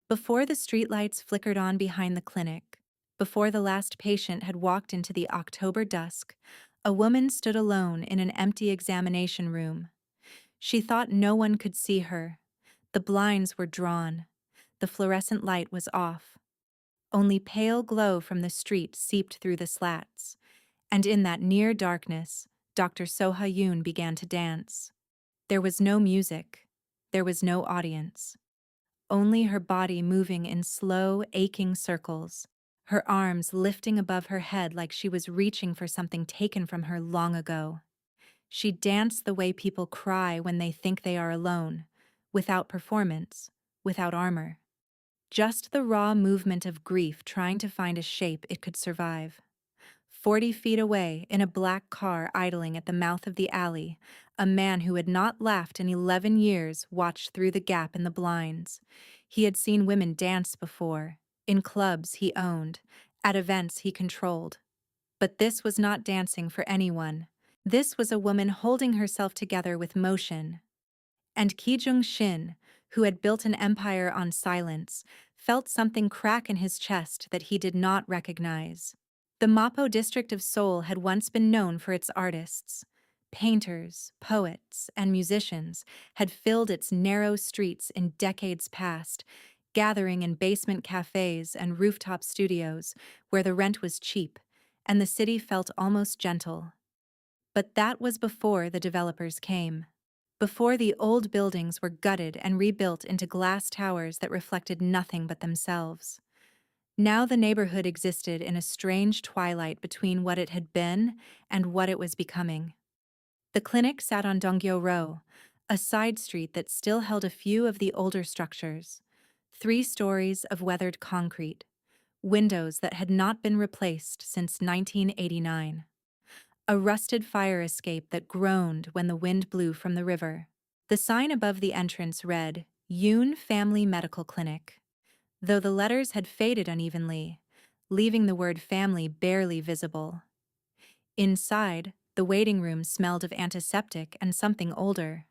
Before the streetlights flickered on behind the clinic, before the last patient had walked into the October dusk, a woman stood alone in an empty examination room. She thought no one could see her. The blinds were drawn. The fluorescent light was off. Only pale glow from the street seeped through the slats. And in that near darkness, Dr. Soha Yoon began to dance. There was no music. There was no audience. Only her body moving in slow, aching circles, her arms lifting above her head like she was reaching for something taken from her long ago. She danced the way people cry when they think they are alone, without performance, without armor. Just the raw movement of grief trying to find a shape it could survive. 40 feet away, in a black car idling at the mouth of the alley, a man who had not laughed in 11 years watched through the gap in the blinds. He had seen women dance before, in clubs he owned, at events he controlled. But this was not dancing for anyone. This was a woman holding herself together with motion. And Ki Jung-shin, who had built an empire on silence, felt something crack in his chest that he did not recognize. The Mapo district of Seoul had once been known for its artists. Painters, poets, and musicians had filled its narrow streets in decades past, gathering in basement cafes and rooftop studios where the rent was cheap and the city felt almost gentle. But that was before the developers came. Before the old buildings were gutted and rebuilt into glass towers that reflected nothing but themselves. Now the neighborhood existed in a strange twilight between what it had been and what it was becoming. The clinic sat on Donggyo Row, a side street that still held a few of the older structures. 3 stories of weathered concrete, windows that had not been replaced since 1989. A rusted fire escape that groaned when the wind blew from the river. The sign above the entrance read, Yoon Family Medical Clinic, though the letters had faded unevenly, leaving the word family barely visible. Inside, the waiting room smelled of antiseptic and something older.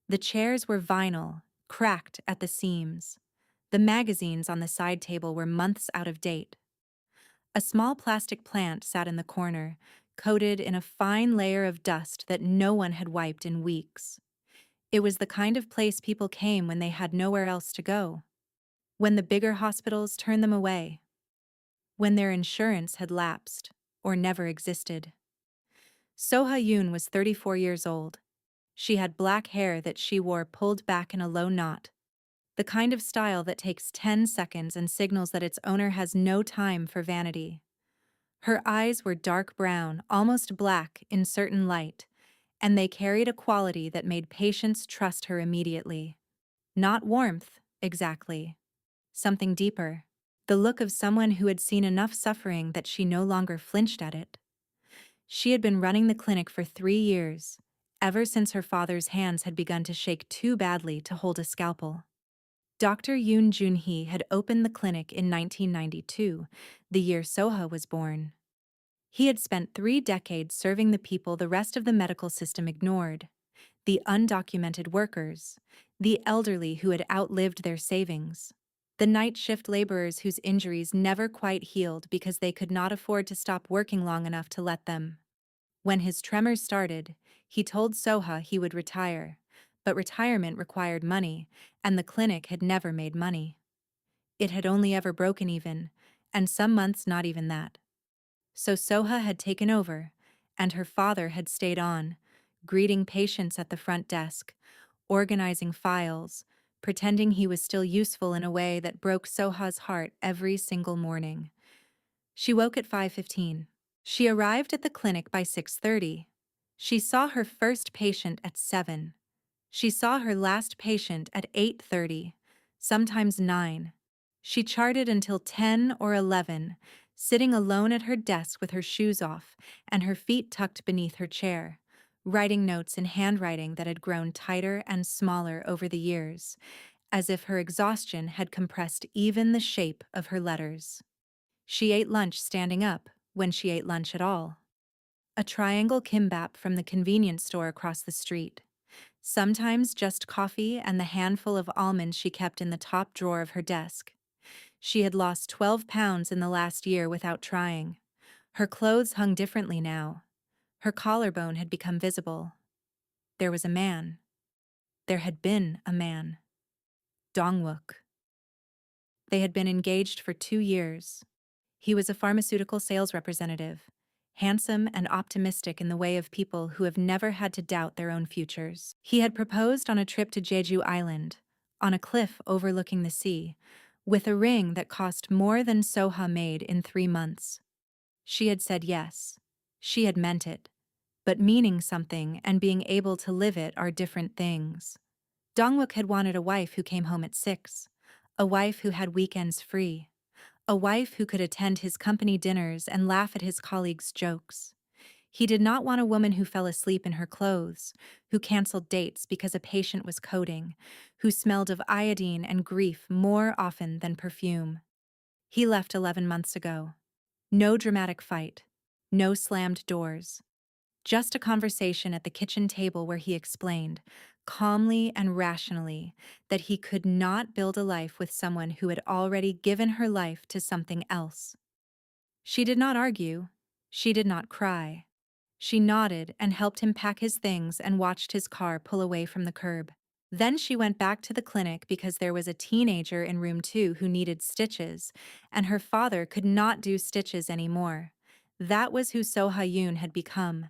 The chairs were vinyl, cracked at the seams. The magazines on the side table were months out of date. A small plastic plant sat in the corner, coated in a fine layer of dust that no one had wiped in weeks. It was the kind of place people came when they had nowhere else to go. When the bigger hospitals turned them away. When their insurance had lapsed, or never existed. Soha Yoon was 34 years old. She had black hair that she wore pulled back in a low knot. The kind of style that takes 10 seconds and signals that its owner has no time for vanity. Her eyes were dark brown, almost black in certain light, and they carried a quality that made patients trust her immediately. Not warmth, exactly. Something deeper. The look of someone who had seen enough suffering that she no longer flinched at it. She had been running the clinic for 3 years, ever since her father's hands had begun to shake too badly to hold a scalpel. Dr. Yoon Jun-hee had opened the clinic in 1992, the year Soha was born. He had spent 3 decades serving the people the rest of the medical system ignored. The undocumented workers, the elderly who had outlived their savings, the night shift laborers whose injuries never quite healed because they could not afford to stop working long enough to let them. When his tremors started, he told Soha he would retire, but retirement required money, and the clinic had never made money. It had only ever broken even, and some months not even that. So Soha had taken over, and her father had stayed on, greeting patients at the front desk, organizing files, pretending he was still useful in a way that broke Soha's heart every single morning. She woke at 5:15. She arrived at the clinic by 6:30. She saw her first patient at 7. She saw her last patient at 8:30, sometimes 9. She charted until 10 or 11, sitting alone at her desk with her shoes off and her feet tucked beneath her chair, writing notes in handwriting that had grown tighter and smaller over the years, as if her exhaustion had compressed even the shape of her letters. She ate lunch standing up, when she ate lunch at all. A triangle kimbap from the convenience store across the street. Sometimes just coffee and the handful of almonds she kept in the top drawer of her desk. She had lost 12 pounds in the last year without trying. Her clothes hung differently now. Her collarbone had become visible. There was a man. There had been a man. Dongwook. They had been engaged for 2 years. He was a pharmaceutical sales representative, handsome and optimistic in the way of people who have never had to doubt their own futures. He had proposed on a trip to Jeju Island, on a cliff overlooking the sea, with a ring that cost more than Soha made in 3 months. She had said yes. She had meant it. But meaning something and being able to live it are different things. Dongwook had wanted a wife who came home at 6, a wife who had weekends free, a wife who could attend his company dinners and laugh at his colleagues' jokes. He did not want a woman who fell asleep in her clothes, who canceled dates because a patient was coding, who smelled of iodine and grief more often than perfume. He left 11 months ago. No dramatic fight. No slammed doors. Just a conversation at the kitchen table where he explained, calmly and rationally, that he could not build a life with someone who had already given her life to something else. She did not argue. She did not cry. She nodded and helped him pack his things and watched his car pull away from the curb. Then she went back to the clinic because there was a teenager in room 2 who needed stitches, and her father could not do stitches anymore. That was who Soha Yoon had become.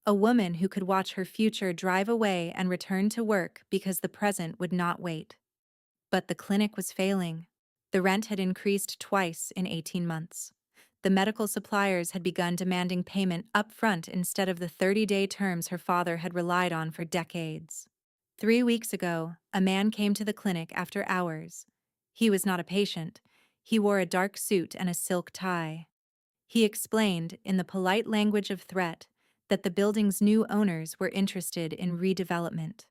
A woman who could watch her future drive away and return to work because the present would not wait. But the clinic was failing. The rent had increased twice in 18 months. The medical suppliers had begun demanding payment up front instead of the 30-day terms her father had relied on for decades. 3 weeks ago, a man came to the clinic after hours. He was not a patient. He wore a dark suit and a silk tie. He explained, in the polite language of threat, that the building's new owners were interested in redevelopment,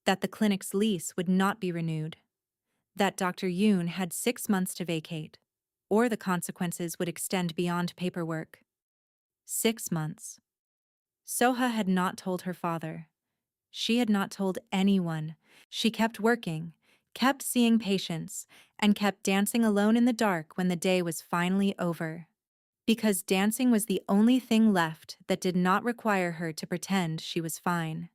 that the clinic's lease would not be renewed, that Dr. Yoon had 6 months to vacate, or the consequences would extend beyond paperwork. 6 months. Soha had not told her father. She had not told anyone. She kept working, kept seeing patients, and kept dancing alone in the dark when the day was finally over. Because dancing was the only thing left that did not require her to pretend she was fine.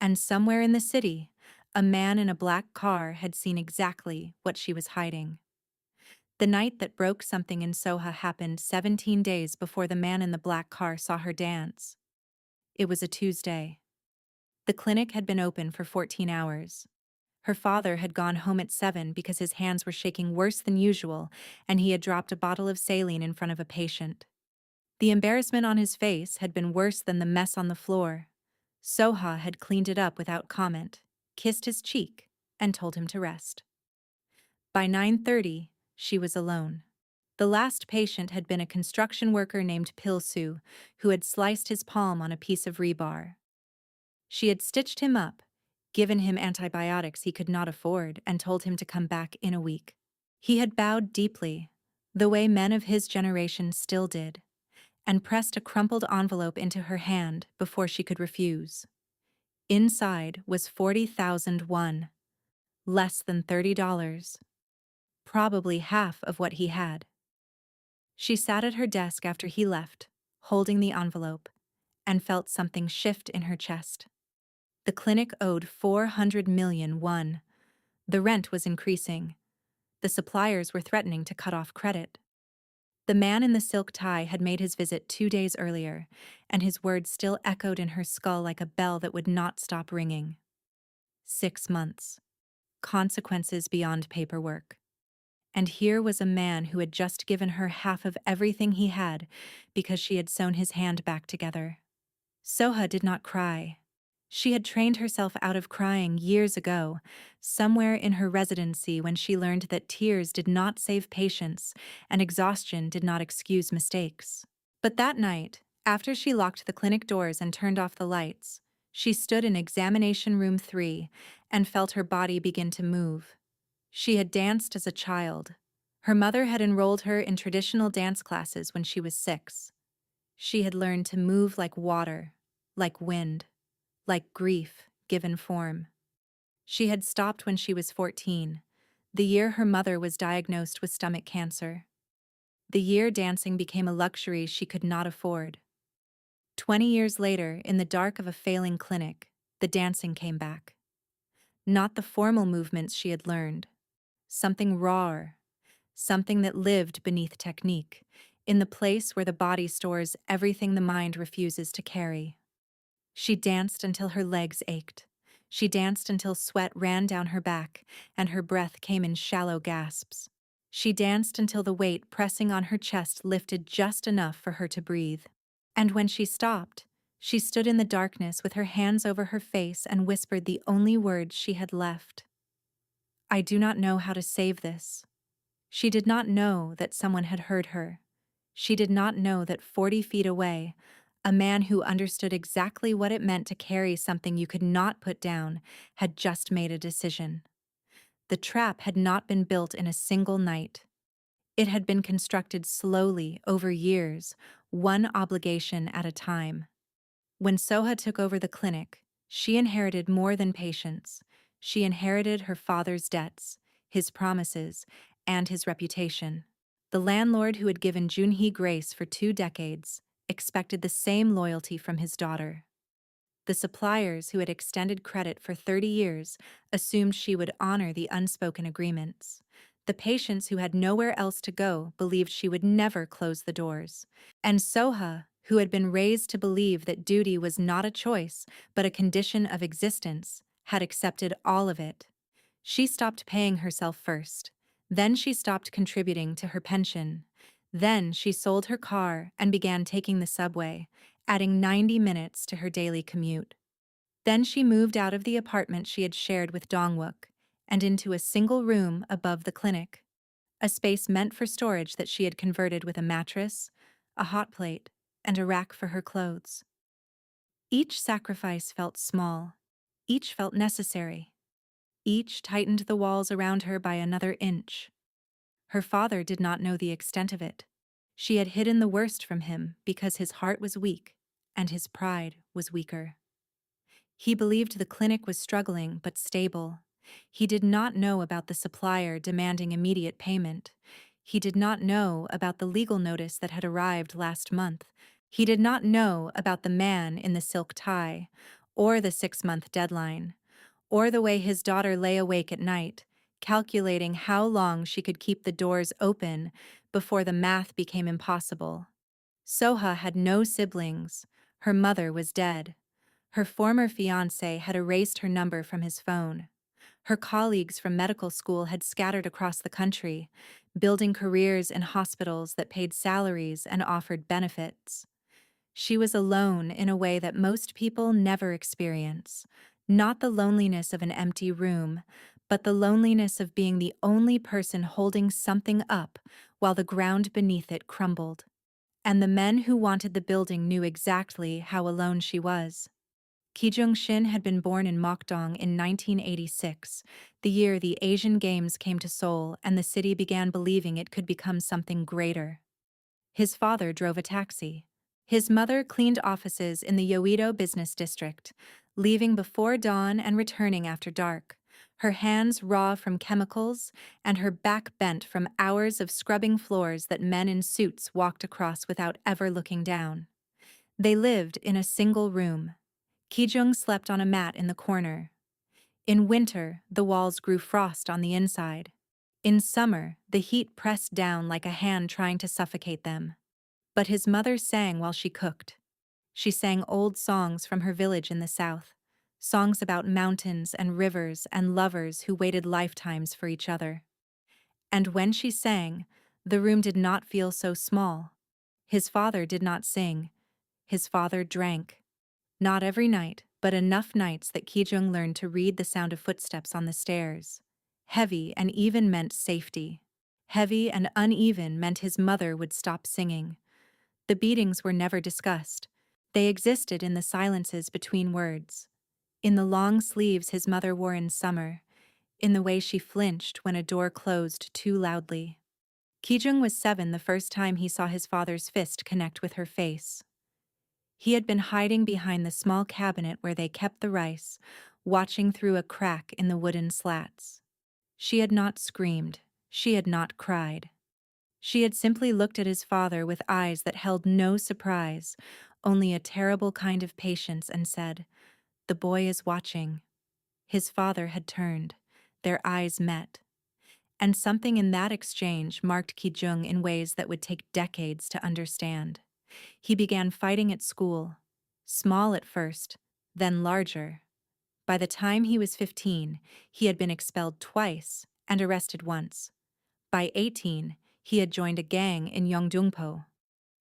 And somewhere in the city, a man in a black car had seen exactly what she was hiding. The night that broke something in Soha happened 17 days before the man in the black car saw her dance. It was a Tuesday. The clinic had been open for 14 hours. Her father had gone home at 7 because his hands were shaking worse than usual, and he had dropped a bottle of saline in front of a patient. The embarrassment on his face had been worse than the mess on the floor. Soha had cleaned it up without comment, kissed his cheek, and told him to rest. By 9:30, she was alone. The last patient had been a construction worker named Pil-Soo, who had sliced his palm on a piece of rebar. She had stitched him up, given him antibiotics he could not afford, and told him to come back in a week. He had bowed deeply, the way men of his generation still did, and pressed a crumpled envelope into her hand before she could refuse. Inside was 40,000 won, less than $30, probably half of what he had. She sat at her desk after he left, holding the envelope, and felt something shift in her chest. The clinic owed 400 million won. The rent was increasing. The suppliers were threatening to cut off credit. The man in the silk tie had made his visit 2 days earlier, and his words still echoed in her skull like a bell that would not stop ringing. 6 months. Consequences beyond paperwork. And here was a man who had just given her half of everything he had because she had sewn his hand back together. Soha did not cry. She had trained herself out of crying years ago, somewhere in her residency when she learned that tears did not save patients and exhaustion did not excuse mistakes. But that night, after she locked the clinic doors and turned off the lights, she stood in examination room 3 and felt her body begin to move. She had danced as a child. Her mother had enrolled her in traditional dance classes when she was 6. She had learned to move like water, like wind, like grief, given form. She had stopped when she was 14, the year her mother was diagnosed with stomach cancer. The year dancing became a luxury she could not afford. 20 years later, in the dark of a failing clinic, the dancing came back. Not the formal movements she had learned. Something rawer, something that lived beneath technique, in the place where the body stores everything the mind refuses to carry. She danced until her legs ached. She danced until sweat ran down her back and her breath came in shallow gasps. She danced until the weight pressing on her chest lifted just enough for her to breathe. And when she stopped, she stood in the darkness with her hands over her face and whispered the only words she had left. I do not know how to save this. She did not know that someone had heard her. She did not know that 40 feet away, a man who understood exactly what it meant to carry something you could not put down had just made a decision. The trap had not been built in a single night. It had been constructed slowly over years, one obligation at a time. When Soha took over the clinic, she inherited more than patience. She inherited her father's debts, his promises, and his reputation. The landlord who had given Junhee grace for 2 decades expected the same loyalty from his daughter. The suppliers who had extended credit for 30 years assumed she would honor the unspoken agreements. The patients who had nowhere else to go believed she would never close the doors. And Soha, who had been raised to believe that duty was not a choice but a condition of existence, had accepted all of it. She stopped paying herself first. Then she stopped contributing to her pension. Then she sold her car and began taking the subway, adding 90 minutes to her daily commute. Then she moved out of the apartment she had shared with Dongwook and into a single room above the clinic, a space meant for storage that she had converted with a mattress, a hot plate, and a rack for her clothes. Each sacrifice felt small. Each felt necessary. Each tightened the walls around her by another inch. Her father did not know the extent of it. She had hidden the worst from him because his heart was weak and his pride was weaker. He believed the clinic was struggling but stable. He did not know about the supplier demanding immediate payment. He did not know about the legal notice that had arrived last month. He did not know about the man in the silk tie, or the 6-month deadline, or the way his daughter lay awake at night, calculating how long she could keep the doors open before the math became impossible. Soha had no siblings. Her mother was dead. Her former fiancé had erased her number from his phone. Her colleagues from medical school had scattered across the country, building careers in hospitals that paid salaries and offered benefits. She was alone in a way that most people never experience. Not the loneliness of an empty room, but the loneliness of being the only person holding something up while the ground beneath it crumbled. And the men who wanted the building knew exactly how alone she was. Ki Jung-shin had been born in Mokdong in 1986, the year the Asian Games came to Seoul and the city began believing it could become something greater. His father drove a taxi. His mother cleaned offices in the Yoido business district, leaving before dawn and returning after dark, her hands raw from chemicals and her back bent from hours of scrubbing floors that men in suits walked across without ever looking down. They lived in a single room. Ki-jung slept on a mat in the corner. In winter, the walls grew frost on the inside. In summer, the heat pressed down like a hand trying to suffocate them. But his mother sang while she cooked. She sang old songs from her village in the south, songs about mountains and rivers and lovers who waited lifetimes for each other. And when she sang, the room did not feel so small. His father did not sing. His father drank. Not every night, but enough nights that Ki-jung learned to read the sound of footsteps on the stairs. Heavy and even meant safety. Heavy and uneven meant his mother would stop singing. The beatings were never discussed. They existed in the silences between words. In the long sleeves his mother wore in summer. In the way she flinched when a door closed too loudly. Ki-jung was 7 the first time he saw his father's fist connect with her face. He had been hiding behind the small cabinet where they kept the rice, watching through a crack in the wooden slats. She had not screamed. She had not cried. She had simply looked at his father with eyes that held no surprise, only a terrible kind of patience, and said, "The boy is watching." His father had turned. Their eyes met. And something in that exchange marked Ki-jung in ways that would take decades to understand. He began fighting at school. Small at first, then larger. By the time he was 15, he had been expelled twice and arrested once. By 18, he had joined a gang in Yeongdungpo.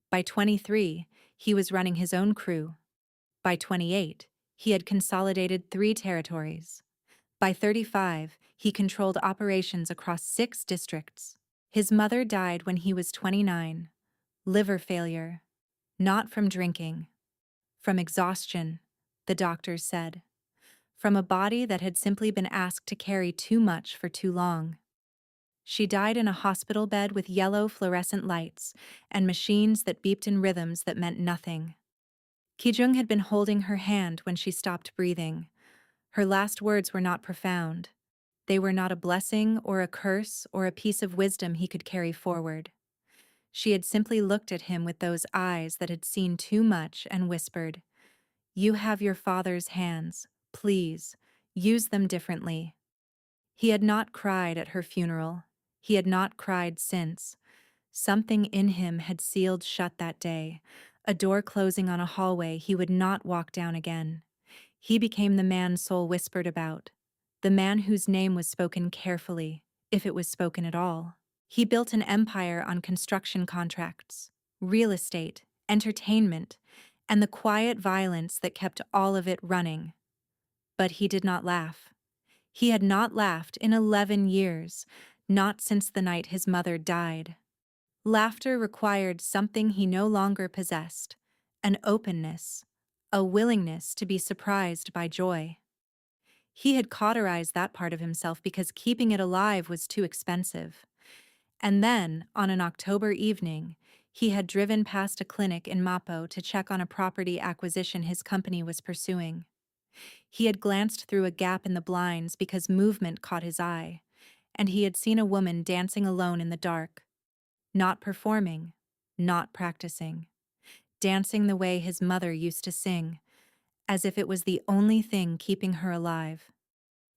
By 23, he was running his own crew. By 28, he had consolidated 3 territories. By 35, he controlled operations across 6 districts. His mother died when he was 29. Liver failure. Not from drinking. From exhaustion, the doctors said. From a body that had simply been asked to carry too much for too long. She died in a hospital bed with yellow fluorescent lights and machines that beeped in rhythms that meant nothing. Ki-jung had been holding her hand when she stopped breathing. Her last words were not profound. They were not a blessing or a curse or a piece of wisdom he could carry forward. She had simply looked at him with those eyes that had seen too much and whispered, "You have your father's hands. Please, use them differently." He had not cried at her funeral. He had not cried since. Something in him had sealed shut that day, a door closing on a hallway he would not walk down again. He became the man Soul whispered about, the man whose name was spoken carefully, if it was spoken at all. He built an empire on construction contracts, real estate, entertainment, and the quiet violence that kept all of it running. But he did not laugh. He had not laughed in 11 years, not since the night his mother died. Laughter required something he no longer possessed, an openness, a willingness to be surprised by joy. He had cauterized that part of himself because keeping it alive was too expensive. And then, on an October evening, he had driven past a clinic in Mapo to check on a property acquisition his company was pursuing. He had glanced through a gap in the blinds because movement caught his eye, and he had seen a woman dancing alone in the dark. Not performing, not practicing. Dancing the way his mother used to sing, as if it was the only thing keeping her alive.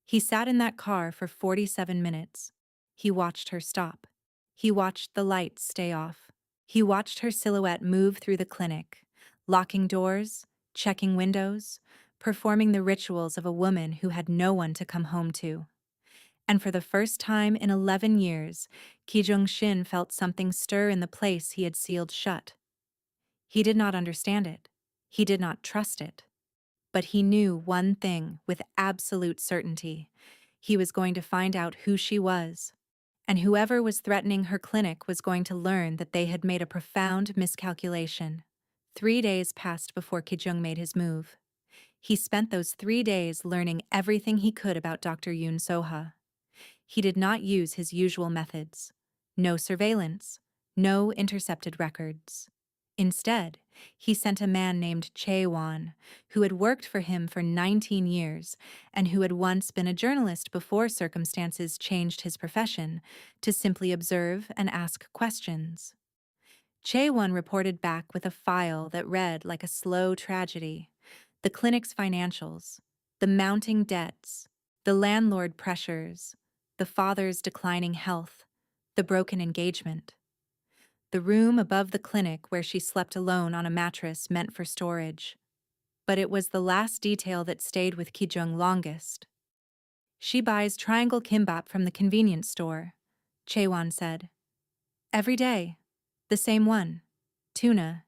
He sat in that car for 47 minutes. He watched her stop. He watched the lights stay off. He watched her silhouette move through the clinic, locking doors, checking windows, performing the rituals of a woman who had no one to come home to. And for the first time in 11 years, Ki Jung-shin felt something stir in the place he had sealed shut. He did not understand it. He did not trust it. But he knew one thing with absolute certainty. He was going to find out who she was. And whoever was threatening her clinic was going to learn that they had made a profound miscalculation. 3 days passed before Ki-jung made his move. He spent those 3 days learning everything he could about Dr. Yoon Soha. He did not use his usual methods. No surveillance, no intercepted records. Instead, he sent a man named Chae-won, who had worked for him for 19 years and who had once been a journalist before circumstances changed his profession, to simply observe and ask questions. Chae-won reported back with a file that read like a slow tragedy: the clinic's financials, the mounting debts, the landlord pressures, the father's declining health, the broken engagement. The room above the clinic where she slept alone on a mattress meant for storage. But it was the last detail that stayed with Ki-jung longest. "She buys triangle kimbap from the convenience store," Chae-won said. "Every day. The same one. Tuna.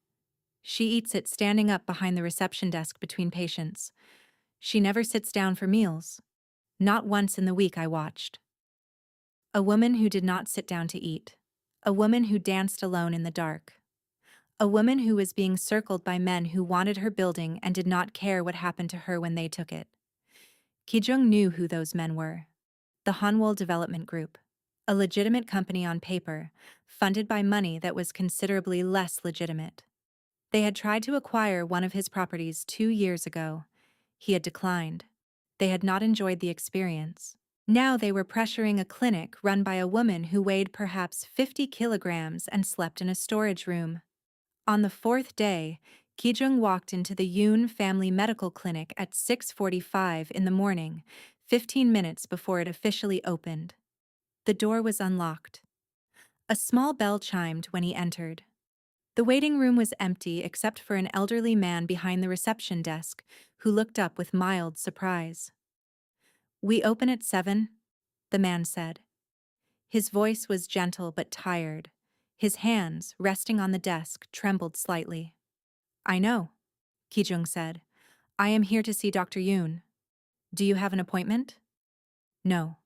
She eats it standing up behind the reception desk between patients. She never sits down for meals. Not once in the week I watched." A woman who did not sit down to eat. A woman who danced alone in the dark. A woman who was being circled by men who wanted her building and did not care what happened to her when they took it. Ki-jung knew who those men were. The Hanwol Development Group, a legitimate company on paper, funded by money that was considerably less legitimate. They had tried to acquire one of his properties 2 years ago. He had declined. They had not enjoyed the experience. Now they were pressuring a clinic run by a woman who weighed perhaps 50 kilograms and slept in a storage room. On the fourth day, Kijung walked into the Yoon Family Medical Clinic at 6:45 in the morning, 15 minutes before it officially opened. The door was unlocked. A small bell chimed when he entered. The waiting room was empty except for an elderly man behind the reception desk who looked up with mild surprise. "We open at 7," the man said. His voice was gentle but tired. His hands, resting on the desk, trembled slightly. "I know," Kijung said. "I am here to see Dr. Yoon. Do you have an appointment?" "No."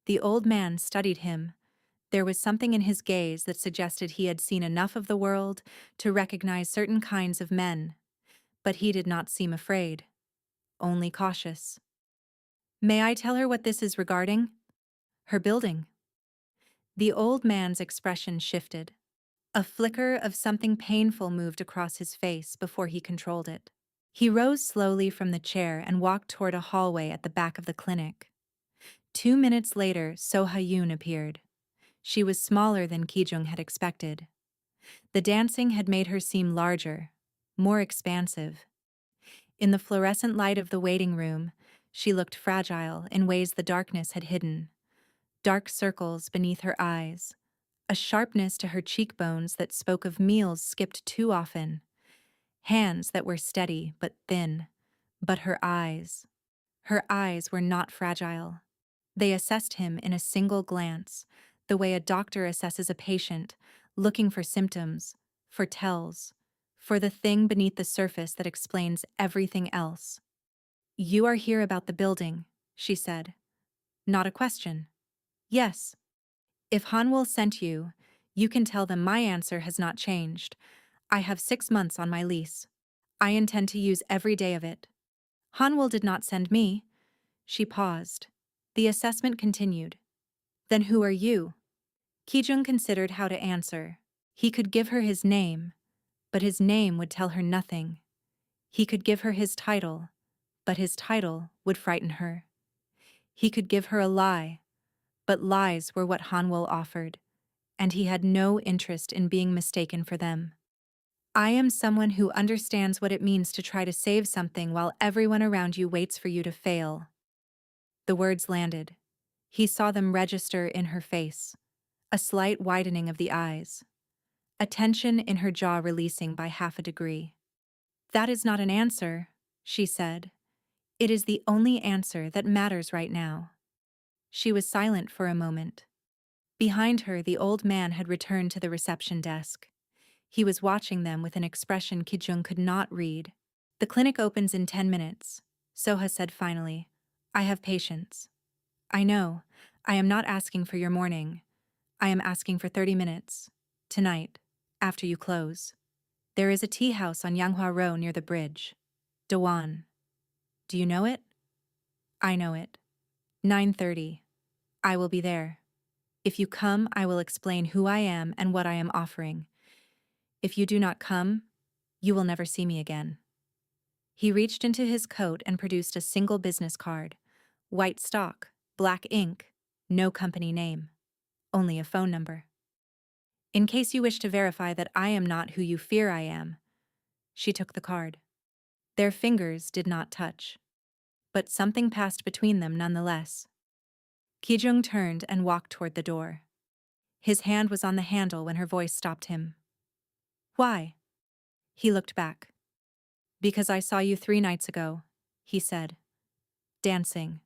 The old man studied him. There was something in his gaze that suggested he had seen enough of the world to recognize certain kinds of men. But he did not seem afraid, only cautious. "May I tell her what this is regarding?" "Her building." The old man's expression shifted. A flicker of something painful moved across his face before he controlled it. He rose slowly from the chair and walked toward a hallway at the back of the clinic. 2 minutes later, So-ha-yoon appeared. She was smaller than Kijung had expected. The dancing had made her seem larger, more expansive. In the fluorescent light of the waiting room, she looked fragile in ways the darkness had hidden. Dark circles beneath her eyes, a sharpness to her cheekbones that spoke of meals skipped too often, hands that were steady but thin, but her eyes were not fragile. They assessed him in a single glance, the way a doctor assesses a patient, looking for symptoms, for tells, for the thing beneath the surface that explains everything else. "You are here about the building," she said. "Not a question." "Yes. If Hanwol sent you, you can tell them my answer has not changed. I have 6 months on my lease. I intend to use every day of it." "Hanwol did not send me." She paused. The assessment continued. "Then who are you?" Kijung considered how to answer. He could give her his name, but his name would tell her nothing. He could give her his title, but his title would frighten her. He could give her a lie, but lies were what Hanwol offered, and he had no interest in being mistaken for them. "I am someone who understands what it means to try to save something while everyone around you waits for you to fail." The words landed. He saw them register in her face, a slight widening of the eyes, a tension in her jaw releasing by half a degree. "That is not an answer," she said. "It is the only answer that matters right now." She was silent for a moment. Behind her, the old man had returned to the reception desk. He was watching them with an expression Kijung could not read. "The clinic opens in 10 minutes, Soha said finally. "I have patience." "I know. I am not asking for your morning. I am asking for 30 minutes. Tonight, after you close. There is a tea house on Yanghua Road near the bridge. Dawan. Do you know it?" "I know it. 9:30. I will be there. If you come, I will explain who I am and what I am offering. If you do not come, you will never see me again." He reached into his coat and produced a single business card. White stock, black ink, no company name. Only a phone number. "In case you wish to verify that I am not who you fear I am." She took the card. Their fingers did not touch, but something passed between them nonetheless. Kijung turned and walked toward the door. His hand was on the handle when her voice stopped him. "Why?" He looked back. "Because I saw you 3 nights ago," he said. "Dancing.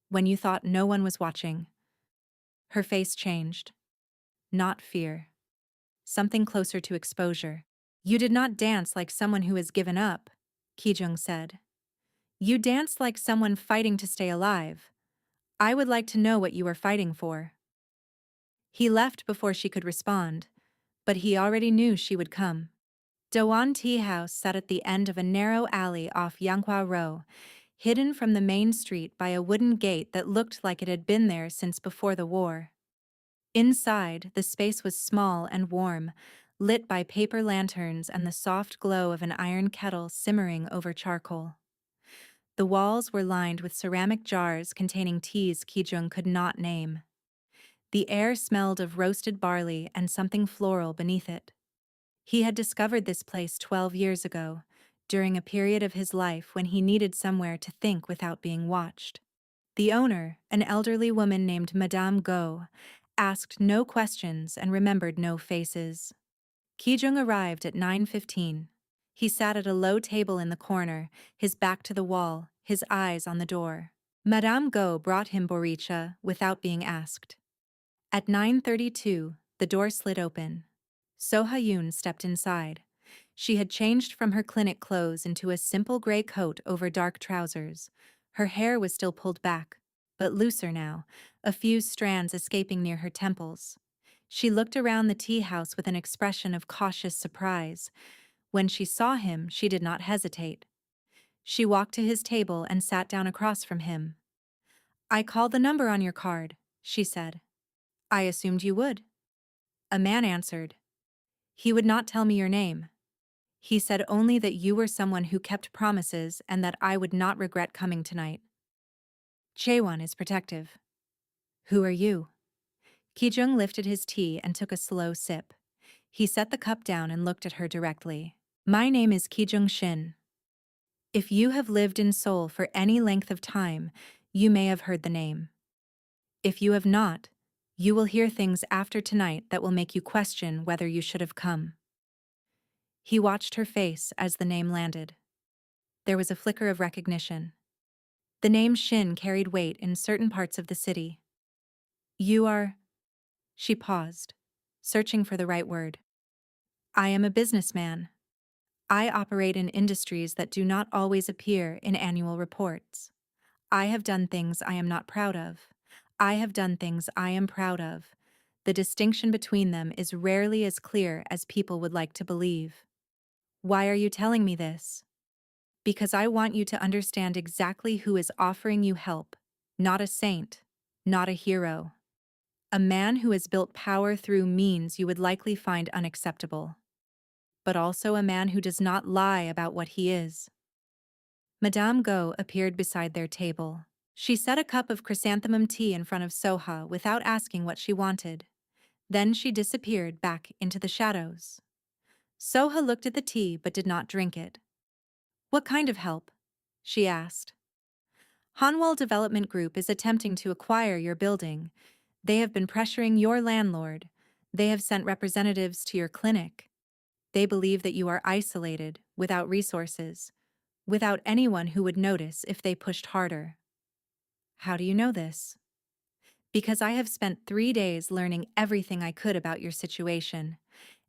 When you thought no one was watching." Her face changed. Not fear. Something closer to exposure. "You did not dance like someone who has given up," Kijung said. "You danced like someone fighting to stay alive. I would like to know what you are fighting for." He left before she could respond, but he already knew she would come. Dawan Tea House sat at the end of a narrow alley off Yanghua Road, hidden from the main street by a wooden gate that looked like it had been there since before the war. Inside, the space was small and warm, lit by paper lanterns and the soft glow of an iron kettle simmering over charcoal. The walls were lined with ceramic jars containing teas Kijung could not name. The air smelled of roasted barley and something floral beneath it. He had discovered this place 12 years ago, during a period of his life when he needed somewhere to think without being watched. The owner, an elderly woman named Madame Go, asked no questions and remembered no faces. Kijung arrived at 9:15. He sat at a low table in the corner, his back to the wall, his eyes on the door. Madame Go brought him boricha without being asked. At 9:32, the door slid open. So-Hyun stepped inside. She had changed from her clinic clothes into a simple gray coat over dark trousers. Her hair was still pulled back, but looser now, a few strands escaping near her temples. She looked around the tea house with an expression of cautious surprise. When she saw him, she did not hesitate. She walked to his table and sat down across from him. "I called the number on your card," she said. "I assumed you would." A man answered. "He would not tell me your name. He said only that you were someone who kept promises and that I would not regret coming tonight." Chaewon is protective. "Who are you?" Kijung lifted his tea and took a slow sip. He set the cup down and looked at her directly. "My name is Kijung Shin. If you have lived in Seoul for any length of time, you may have heard the name. If you have not, you will hear things after tonight that will make you question whether you should have come." He watched her face as the name landed. There was a flicker of recognition. The name Shin carried weight in certain parts of the city. "You are..." She paused, searching for the right word. "I am a businessman. I operate in industries that do not always appear in annual reports. I have done things I am not proud of. I have done things I am proud of. The distinction between them is rarely as clear as people would like to believe. Why are you telling me this? Because I want you to understand exactly who is offering you help. Not a saint, not a hero. A man who has built power through means you would likely find unacceptable. But also a man who does not lie about what he is." Madame Go appeared beside their table. She set a cup of chrysanthemum tea in front of Soha without asking what she wanted. Then she disappeared back into the shadows. Soha looked at the tea but did not drink it. "What kind of help?" she asked. "Hanwol Development Group is attempting to acquire your building. They have been pressuring your landlord. They have sent representatives to your clinic. They believe that you are isolated, without resources, without anyone who would notice if they pushed harder." "How do you know this?" "Because I have spent 3 days learning everything I could about your situation,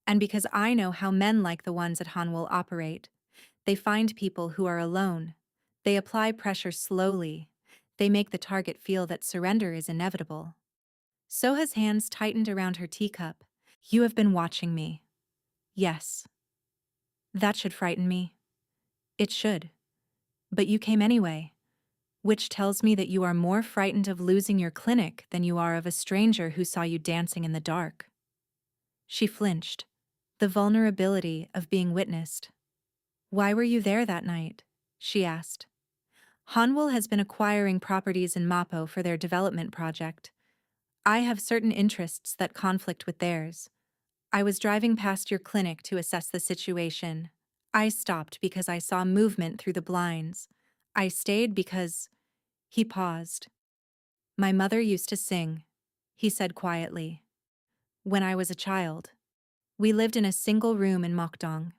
and because I know how men like the ones at Hanwol operate. They find people who are alone. They apply pressure slowly. They make the target feel that surrender is inevitable." Soha's hands tightened around her teacup. "You have been watching me." "Yes." "That should frighten me." "It should. But you came anyway. Which tells me that you are more frightened of losing your clinic than you are of a stranger who saw you dancing in the dark." She flinched. The vulnerability of being witnessed. "Why were you there that night?" she asked. "Hanwol has been acquiring properties in Mapo for their development project. I have certain interests that conflict with theirs. I was driving past your clinic to assess the situation. I stopped because I saw movement through the blinds. I stayed because..." He paused. "My mother used to sing," he said quietly. "When I was a child. We lived in a single room in Mokdong.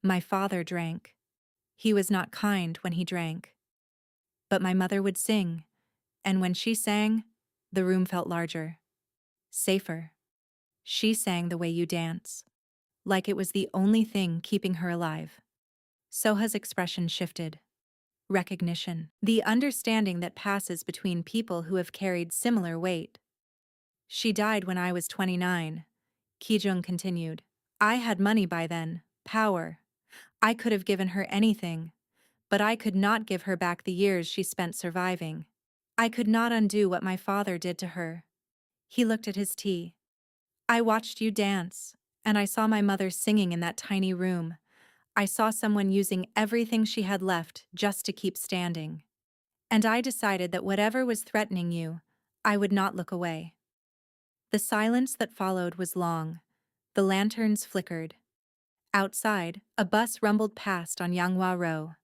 My father drank. He was not kind when he drank. But my mother would sing, and when she sang, the room felt larger. Safer. She sang the way you dance. Like it was the only thing keeping her alive." Soha's expression shifted. Recognition. The understanding that passes between people who have carried similar weight. "She died when I was 29, Kijung continued. "I had money by then, power. I could have given her anything, but I could not give her back the years she spent surviving. I could not undo what my father did to her." He looked at his tea. "I watched you dance, and I saw my mother singing in that tiny room. I saw someone using everything she had left just to keep standing. And I decided that whatever was threatening you, I would not look away. The silence that followed was long. The lanterns flickered. Outside, a bus rumbled past on Yanghua Road.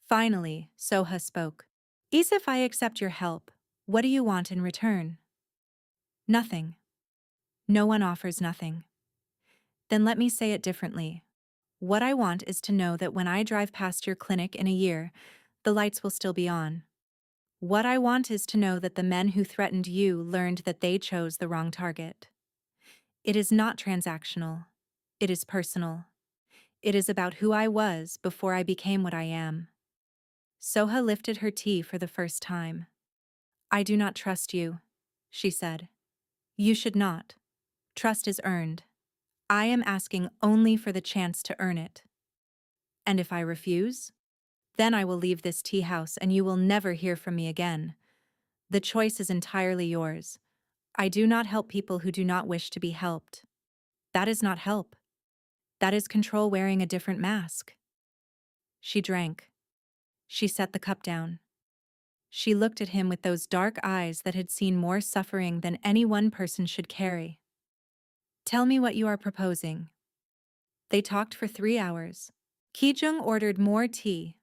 Finally, Soha spoke. "Is if I accept your help, what do you want in return?" "Nothing. No one offers nothing." "Then let me say it differently. What I want is to know that when I drive past your clinic in a year, the lights will still be on. What I want is to know that the men who threatened you learned that they chose the wrong target. It is not transactional. It is personal. It is about who I was before I became what I am." Soha lifted her tea for the first time. "I do not trust you," she said. "You should not. Trust is earned. I am asking only for the chance to earn it. And if I refuse, then I will leave this tea house and you will never hear from me again. The choice is entirely yours. I do not help people who do not wish to be helped. That is not help. That is control wearing a different mask." She drank. She set the cup down. She looked at him with those dark eyes that had seen more suffering than any one person should carry. "Tell me what you are proposing." They talked for 3 hours. Kijung ordered more tea.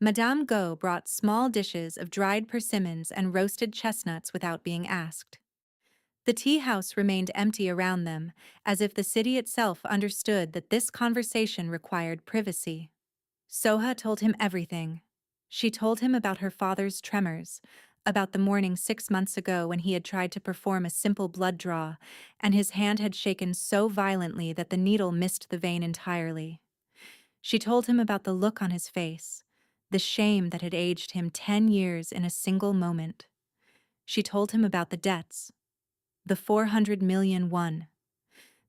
Madame Go brought small dishes of dried persimmons and roasted chestnuts without being asked. The tea house remained empty around them, as if the city itself understood that this conversation required privacy. Soha told him everything. She told him about her father's tremors, about the morning 6 months ago when he had tried to perform a simple blood draw, and his hand had shaken so violently that the needle missed the vein entirely. She told him about the look on his face, the shame that had aged him 10 years in a single moment. She told him about the debts, the 400 million won,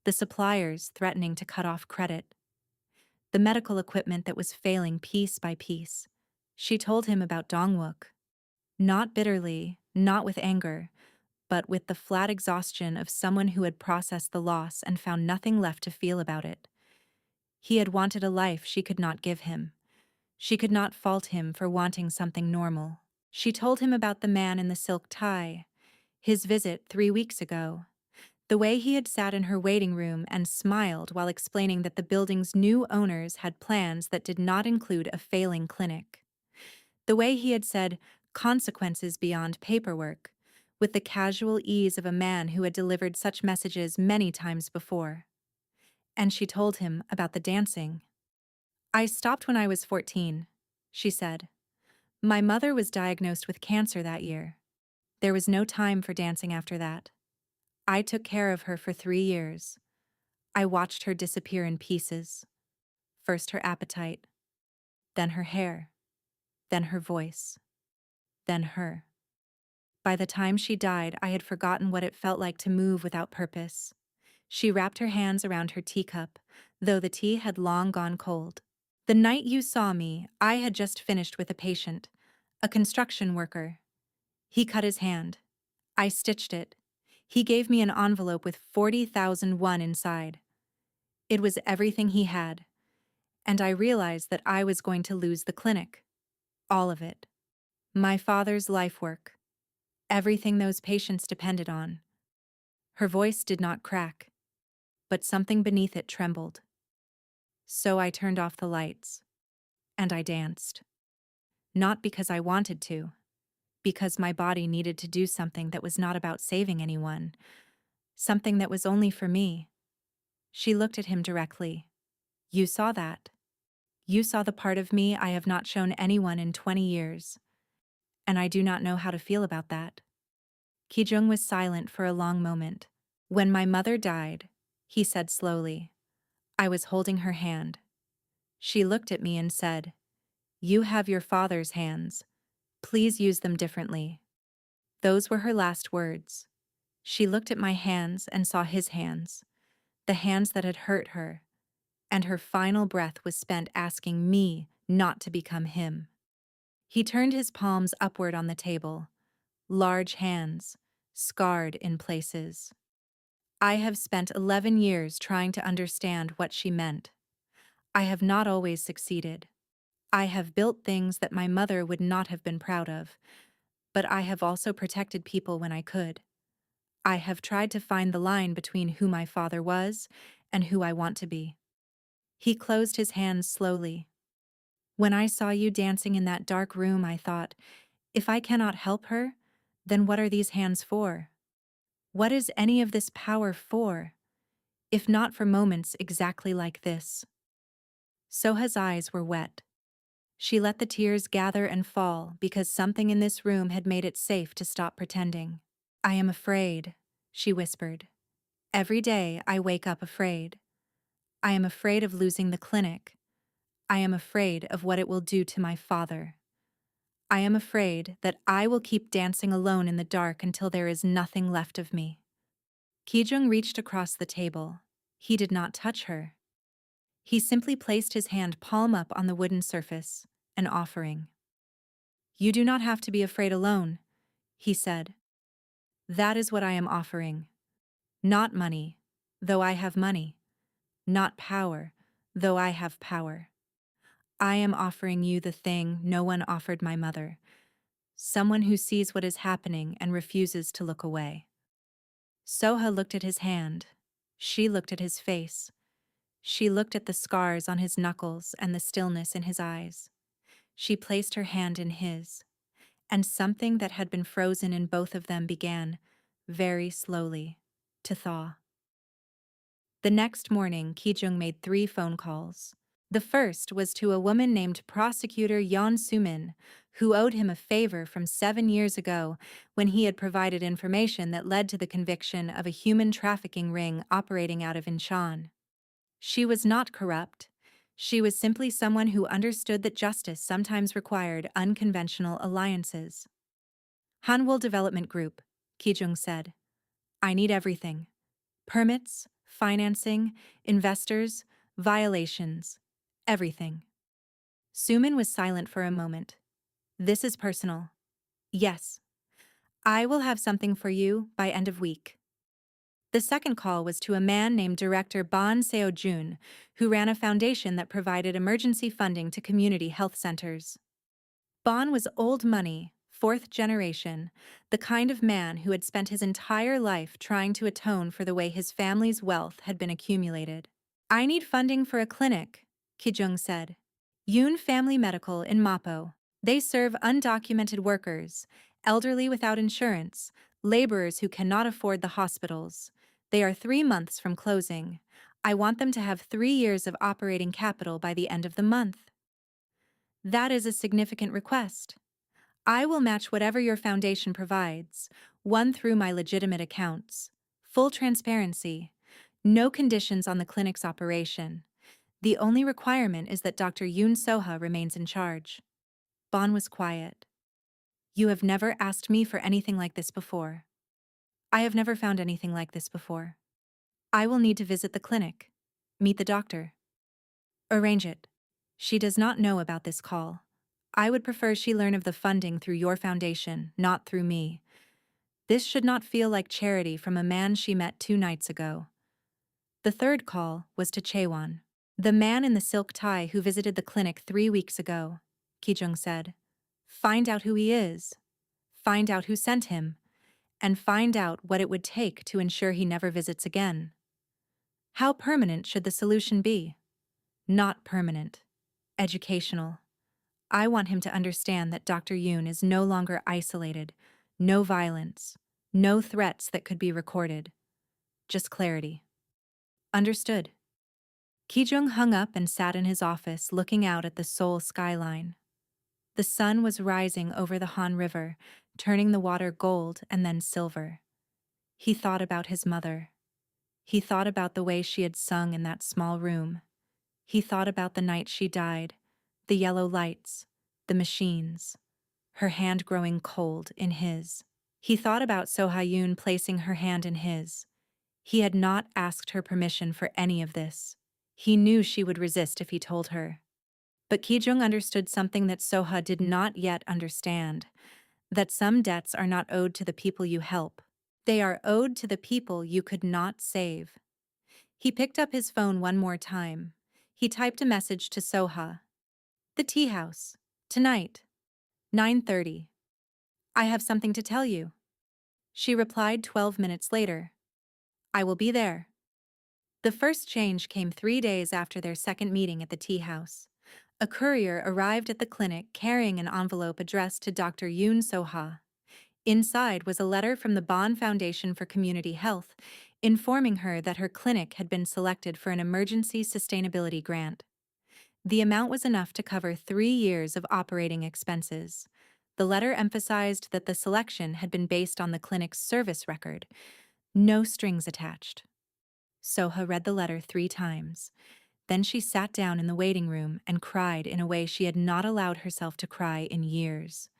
the suppliers threatening to cut off credit, the medical equipment that was failing piece by piece. She told him about Dongwook. Not bitterly, not with anger, but with the flat exhaustion of someone who had processed the loss and found nothing left to feel about it. He had wanted a life she could not give him. She could not fault him for wanting something normal. She told him about the man in the silk tie, his visit 3 weeks ago, the way he had sat in her waiting room and smiled while explaining that the building's new owners had plans that did not include a failing clinic. The way he had said, "consequences beyond paperwork," with the casual ease of a man who had delivered such messages many times before. And she told him about the dancing. "I stopped when I was 14, she said. "My mother was diagnosed with cancer that year. There was no time for dancing after that. I took care of her for 3 years. I watched her disappear in pieces. First her appetite, then her hair, then her voice, then her. By the time she died, I had forgotten what it felt like to move without purpose." She wrapped her hands around her teacup, though the tea had long gone cold. "The night you saw me, I had just finished with a patient, a construction worker. He cut his hand. I stitched it. He gave me an envelope with 40,000 won inside. It was everything he had. And I realized that I was going to lose the clinic. All of it. My father's life work. Everything those patients depended on." Her voice did not crack, but something beneath it trembled. "So I turned off the lights. And I danced. Not because I wanted to. Because my body needed to do something that was not about saving anyone. Something that was only for me." She looked at him directly. "You saw that. You saw the part of me I have not shown anyone in 20 years. And I do not know how to feel about that." Kijung was silent for a long moment. "When my mother died," he said slowly, "I was holding her hand. She looked at me and said, 'You have your father's hands. Please use them differently.' Those were her last words. She looked at my hands and saw his hands, the hands that had hurt her, and her final breath was spent asking me not to become him." He turned his palms upward on the table, large hands, scarred in places. "I have spent 11 years trying to understand what she meant. I have not always succeeded. I have built things that my mother would not have been proud of, but I have also protected people when I could. I have tried to find the line between who my father was and who I want to be. He closed his hands slowly. When I saw you dancing in that dark room, I thought, if I cannot help her, then what are these hands for? What is any of this power for, if not for moments exactly like this? Soha's eyes were wet. She let the tears gather and fall because something in this room had made it safe to stop pretending. I am afraid, she whispered. Every day I wake up afraid. I am afraid of losing the clinic. I am afraid of what it will do to my father. I am afraid that I will keep dancing alone in the dark until there is nothing left of me. Kijung reached across the table. He did not touch her. He simply placed his hand palm up on the wooden surface, an offering. You do not have to be afraid alone, he said. That is what I am offering. Not money, though I have money. Not power, though I have power. I am offering you the thing no one offered my mother. Someone who sees what is happening and refuses to look away. Soha looked at his hand. She looked at his face. She looked at the scars on his knuckles and the stillness in his eyes. She placed her hand in his, and something that had been frozen in both of them began, very slowly, to thaw. The next morning, Kijung made 3 phone calls. The first was to a woman named Prosecutor Yeon Sumin, who owed him a favor from 7 years ago when he had provided information that led to the conviction of a human trafficking ring operating out of Incheon. She was not corrupt. She was simply someone who understood that justice sometimes required unconventional alliances. Hanwol Development Group, Kijung said. I need everything. Permits, financing, investors, violations, everything. Suman was silent for a moment. This is personal. Yes. I will have something for you by end of week. The second call was to a man named Director Ban Seo-jun, who ran a foundation that provided emergency funding to community health centers. Ban was old money, 4th generation, the kind of man who had spent his entire life trying to atone for the way his family's wealth had been accumulated. I need funding for a clinic, Kijung said. Yoon Family Medical in Mapo. They serve undocumented workers, elderly without insurance, laborers who cannot afford the hospitals. They are 3 months from closing. I want them to have 3 years of operating capital by the end of the month. That is a significant request. I will match whatever your foundation provides, one through my legitimate accounts. Full transparency. No conditions on the clinic's operation. The only requirement is that Dr. Yoon Soha remains in charge. Bon was quiet. You have never asked me for anything like this before. I have never found anything like this before. I will need to visit the clinic. Meet the doctor. Arrange it. She does not know about this call. I would prefer she learn of the funding through your foundation, not through me. This should not feel like charity from a man she met 2 nights ago. The third call was to Chaewon, the man in the silk tie who visited the clinic 3 weeks ago, Kijung said. Find out who he is. Find out who sent him. And find out what it would take to ensure he never visits again. How permanent should the solution be? Not permanent. Educational. I want him to understand that Dr. Yoon is no longer isolated, no violence, no threats that could be recorded. Just clarity. Understood. Kijung hung up and sat in his office looking out at the Seoul skyline. The sun was rising over the Han River, turning the water gold and then silver. He thought about his mother. He thought about the way she had sung in that small room. He thought about the night she died, the yellow lights, the machines, her hand growing cold in his. He thought about Soha-yoon placing her hand in his. He had not asked her permission for any of this. He knew she would resist if he told her. But Kijung understood something that Soha did not yet understand, that some debts are not owed to the people you help. They are owed to the people you could not save. He picked up his phone one more time. He typed a message to Soha. The tea house. Tonight. 9:30. I have something to tell you. She replied 12 minutes later. I will be there. The first change came 3 days after their second meeting at the tea house. A courier arrived at the clinic carrying an envelope addressed to Dr. Yoon Soha. Inside was a letter from the Bond Foundation for Community Health, informing her that her clinic had been selected for an emergency sustainability grant. The amount was enough to cover 3 years of operating expenses. The letter emphasized that the selection had been based on the clinic's service record, no strings attached. Soha read the letter 3 times. Then she sat down in the waiting room and cried in a way she had not allowed herself to cry in years.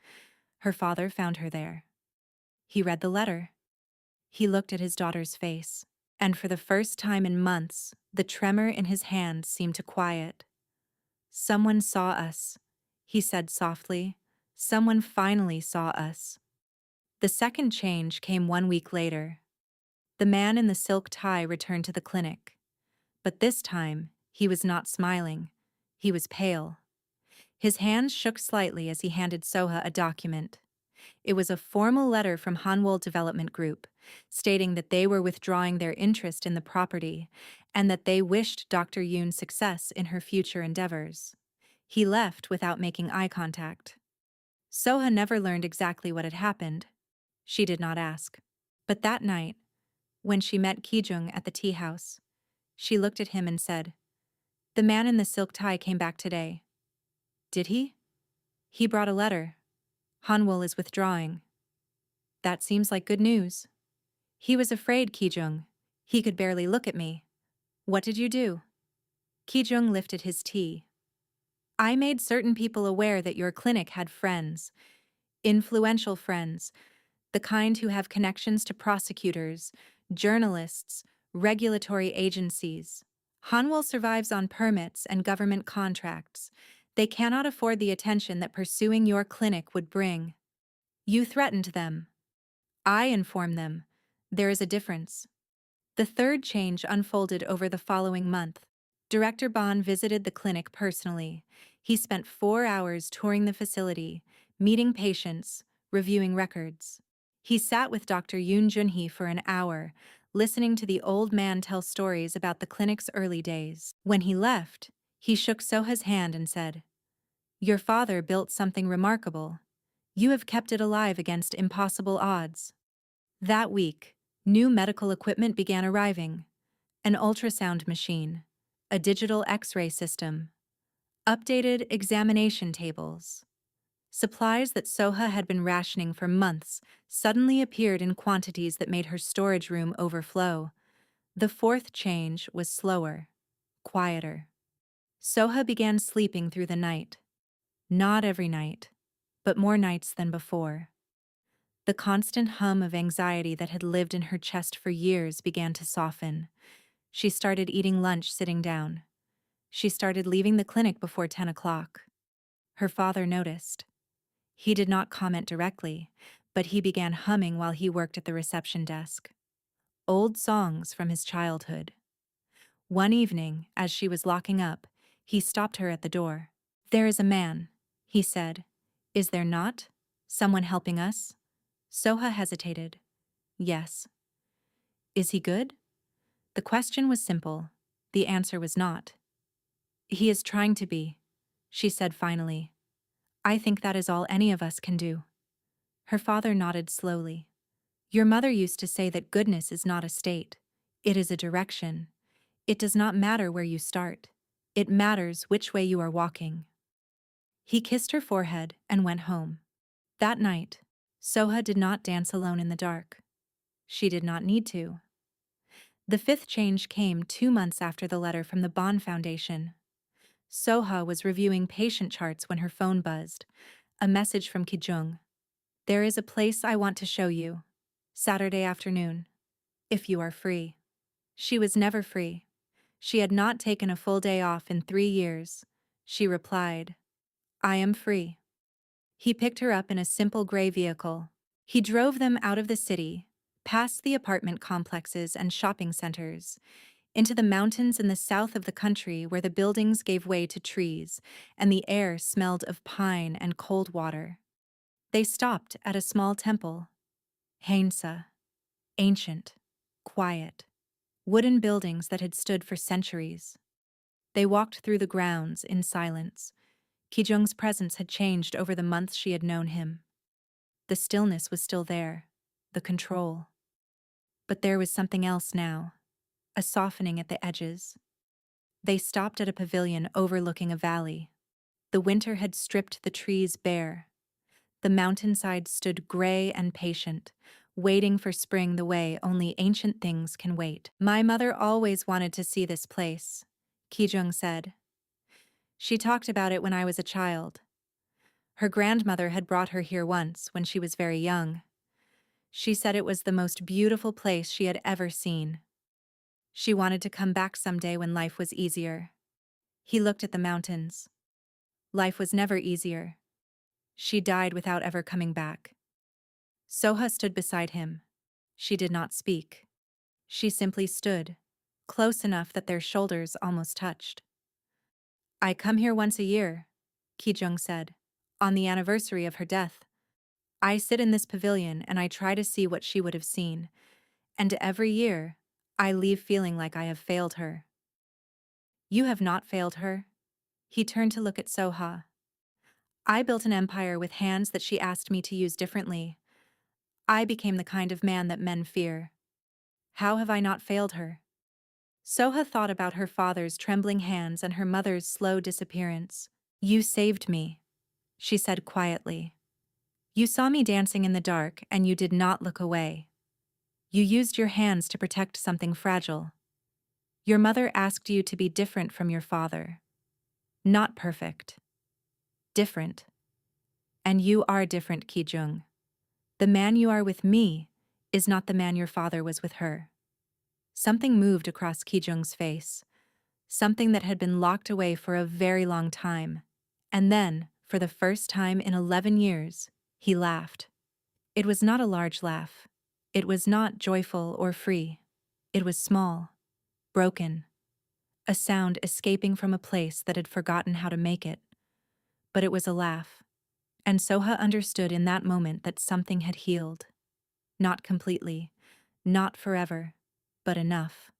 Her father found her there. He read the letter. He looked at his daughter's face, and for the first time in months, the tremor in his hand seemed to quiet. Someone saw us, he said softly. Someone finally saw us. The second change came 1 week later. The man in the silk tie returned to the clinic. But this time, he was not smiling. He was pale. His hands shook slightly as he handed Soha a document. It was a formal letter from Hanwol Development Group, stating that they were withdrawing their interest in the property and that they wished Dr. Yoon success in her future endeavors. He left without making eye contact. Soha never learned exactly what had happened. She did not ask. But that night, when she met Ki-jung at the tea house, she looked at him and said, "The man in the silk tie came back today." "Did he?" "He brought a letter. Hanwol is withdrawing." "That seems like good news." "He was afraid, Ki-jung. He could barely look at me." "What did you do?" Ki-jung lifted his tea. "I made certain people aware that your clinic had friends. Influential friends. The kind who have connections to prosecutors, journalists, regulatory agencies. Hanwol survives on permits and government contracts. They cannot afford the attention that pursuing your clinic would bring. You threatened them. I inform them. There is a difference." The third change unfolded over the following month. Director Bond visited the clinic personally. He spent 4 hours touring the facility, meeting patients, reviewing records. He sat with Dr. Yoon Junhee for an hour, listening to the old man tell stories about the clinic's early days. When he left, he shook Soha's hand and said, "Your father built something remarkable. You have kept it alive against impossible odds." That week, new medical equipment began arriving. An ultrasound machine, a digital X-ray system, updated examination tables. Supplies that Soha had been rationing for months suddenly appeared in quantities that made her storage room overflow. The fourth change was slower, quieter. Soha began sleeping through the night. Not every night, but more nights than before. The constant hum of anxiety that had lived in her chest for years began to soften. She started eating lunch sitting down. She started leaving the clinic before 10 o'clock. Her father noticed. He did not comment directly, but he began humming while he worked at the reception desk. Old songs from his childhood. One evening, as she was locking up, he stopped her at the door. "There is a man," he said. "Is there not? Someone helping us?" Soha hesitated. "Yes." "Is he good?" The question was simple. The answer was not. "He is trying to be," she said finally. "I think that is all any of us can do." Her father nodded slowly. "Your mother used to say that goodness is not a state. It is a direction. It does not matter where you start. It matters which way you are walking." He kissed her forehead and went home. That night, Soha did not dance alone in the dark. She did not need to. The fifth change came 2 months after the letter from the Bond Foundation. Soha was reviewing patient charts when her phone buzzed. A message from Ki-jung. "There is a place I want to show you. Saturday afternoon. If you are free." She was never free. She had not taken a full day off in 3 years. She replied, "I am free." He picked her up in a simple gray vehicle. He drove them out of the city, past the apartment complexes and shopping centers, into the mountains in the south of the country where the buildings gave way to trees and the air smelled of pine and cold water. They stopped at a small temple, Hainsa, ancient, quiet, wooden buildings that had stood for centuries. They walked through the grounds in silence. Kijung's presence had changed over the months she had known him. The stillness was still there, the control. But there was something else now, a softening at the edges. They stopped at a pavilion overlooking a valley. The winter had stripped the trees bare. The mountainside stood gray and patient, waiting for spring the way only ancient things can wait. "My mother always wanted to see this place," Kijung said. "She talked about it when I was a child. Her grandmother had brought her here once when she was very young. She said it was the most beautiful place she had ever seen. She wanted to come back someday when life was easier." He looked at the mountains. Life was never easier. She died without ever coming back. Soha stood beside him. She did not speak. She simply stood, close enough that their shoulders almost touched. "I come here once a year," Kijung said, "on the anniversary of her death. I sit in this pavilion and I try to see what she would have seen, and every year, I leave feeling like I have failed her." "You have not failed her." He turned to look at Soha. "I built an empire with hands that she asked me to use differently. I became the kind of man that men fear. How have I not failed her?" Soha thought about her father's trembling hands and her mother's slow disappearance. "You saved me," she said quietly. "You saw me dancing in the dark and you did not look away. You used your hands to protect something fragile. Your mother asked you to be different from your father. Not perfect. Different. And you are different, Kijung. The man you are with me is not the man your father was with her." Something moved across Kijung's face, something that had been locked away for a very long time. And then, for the first time in 11 years, he laughed. It was not a large laugh. It was not joyful or free. It was small, broken, a sound escaping from a place that had forgotten how to make it. But it was a laugh. And Soha understood in that moment that something had healed. Not completely, not forever, but enough.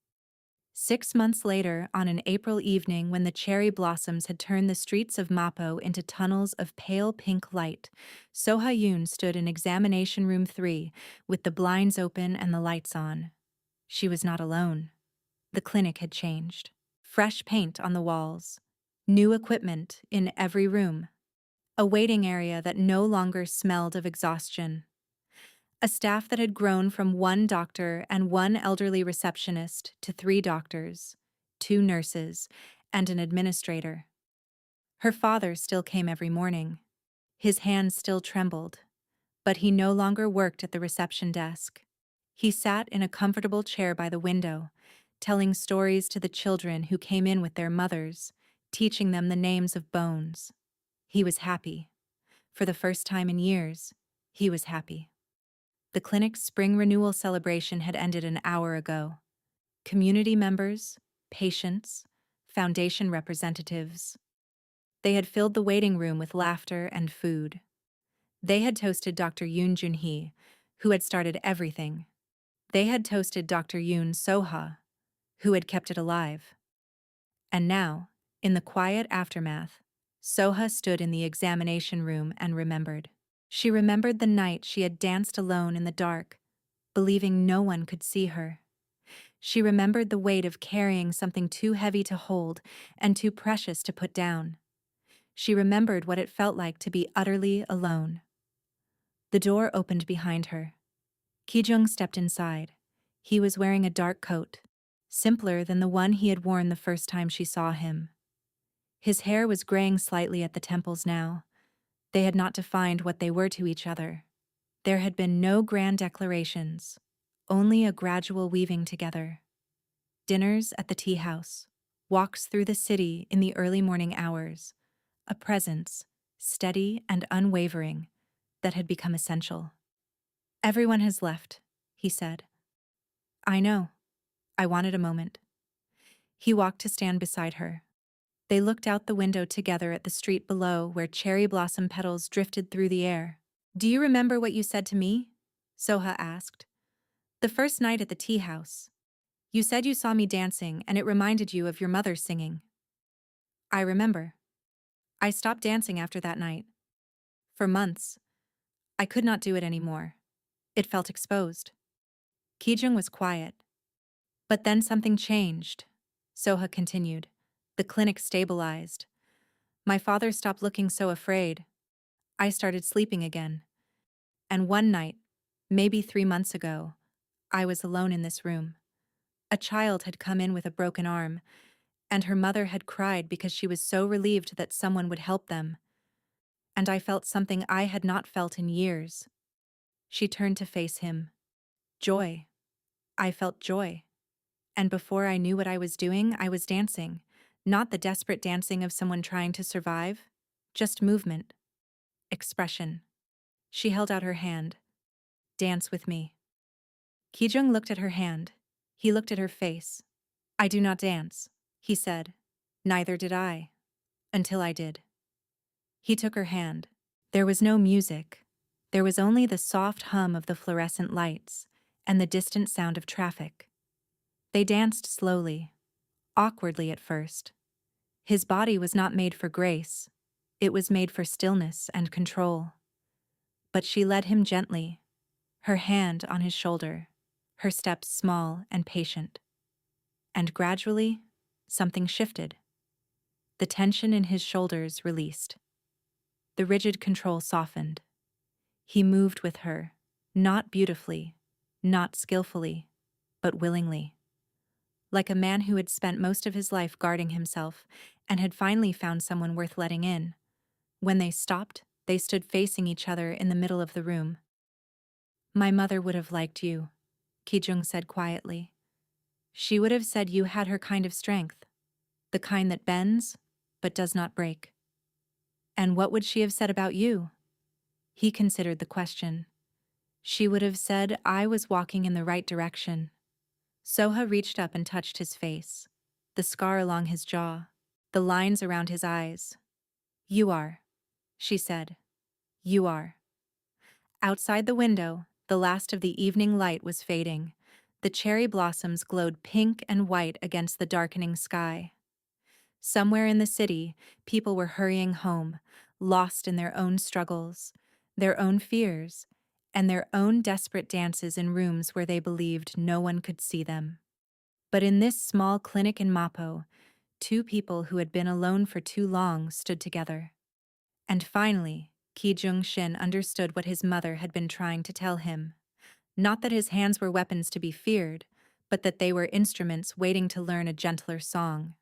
6 months later, on an April evening when the cherry blossoms had turned the streets of Mapo into tunnels of pale pink light, Soha Yoon stood in examination room 3 with the blinds open and the lights on. She was not alone. The clinic had changed. Fresh paint on the walls. New equipment in every room. A waiting area that no longer smelled of exhaustion. A staff that had grown from 1 doctor and 1 elderly receptionist to 3 doctors, 2 nurses, and an administrator. Her father still came every morning. His hands still trembled, but he no longer worked at the reception desk. He sat in a comfortable chair by the window, telling stories to the children who came in with their mothers, teaching them the names of bones. He was happy. For the first time in years, he was happy. The clinic's spring renewal celebration had ended an hour ago. Community members, patients, foundation representatives. They had filled the waiting room with laughter and food. They had toasted Dr. Yoon Junhee, who had started everything. They had toasted Dr. Yoon Soha, who had kept it alive. And now, in the quiet aftermath, Soha stood in the examination room and remembered. She remembered the night she had danced alone in the dark, believing no one could see her. She remembered the weight of carrying something too heavy to hold and too precious to put down. She remembered what it felt like to be utterly alone. The door opened behind her. Kijung stepped inside. He was wearing a dark coat, simpler than the one he had worn the first time she saw him. His hair was graying slightly at the temples now. They had not defined what they were to each other. There had been no grand declarations, only a gradual weaving together. Dinners at the tea house, walks through the city in the early morning hours, a presence, steady and unwavering, that had become essential. "Everyone has left," he said. "I know. I wanted a moment." He walked to stand beside her. They looked out the window together at the street below where cherry blossom petals drifted through the air. "Do you remember what you said to me?" Soha asked. "The first night at the tea house. You said you saw me dancing and it reminded you of your mother singing." "I remember. I stopped dancing after that night. For months. I could not do it anymore. It felt exposed." Kijung was quiet. "But then something changed," Soha continued. "The clinic stabilized. My father stopped looking so afraid. I started sleeping again. And one night, maybe 3 months ago, I was alone in this room. A child had come in with a broken arm, and her mother had cried because she was so relieved that someone would help them. And I felt something I had not felt in years." She turned to face him. "Joy. I felt joy. And before I knew what I was doing, I was dancing. Not the desperate dancing of someone trying to survive. Just movement. Expression." She held out her hand. "Dance with me." Kijung looked at her hand. He looked at her face. "I do not dance," he said. "Neither did I. Until I did." He took her hand. There was no music. There was only the soft hum of the fluorescent lights and the distant sound of traffic. They danced slowly, awkwardly at first. His body was not made for grace. It was made for stillness and control. But she led him gently, her hand on his shoulder, her steps small and patient. And gradually, something shifted. The tension in his shoulders released. The rigid control softened. He moved with her, not beautifully, not skillfully, but willingly. Like a man who had spent most of his life guarding himself and had finally found someone worth letting in. When they stopped, they stood facing each other in the middle of the room. "My mother would have liked you," Kijung said quietly. "She would have said you had her kind of strength, the kind that bends, but does not break." "And what would she have said about you?" He considered the question. "She would have said I was walking in the right direction." Soha reached up and touched his face, the scar along his jaw, the lines around his eyes. "You are," she said. "You are." Outside the window, the last of the evening light was fading. The cherry blossoms glowed pink and white against the darkening sky. Somewhere in the city, people were hurrying home, lost in their own struggles, their own fears, and their own desperate dances in rooms where they believed no one could see them. But in this small clinic in Mapo, two people who had been alone for too long stood together. And finally, Ki Jung-shin understood what his mother had been trying to tell him. Not that his hands were weapons to be feared, but that they were instruments waiting to learn a gentler song.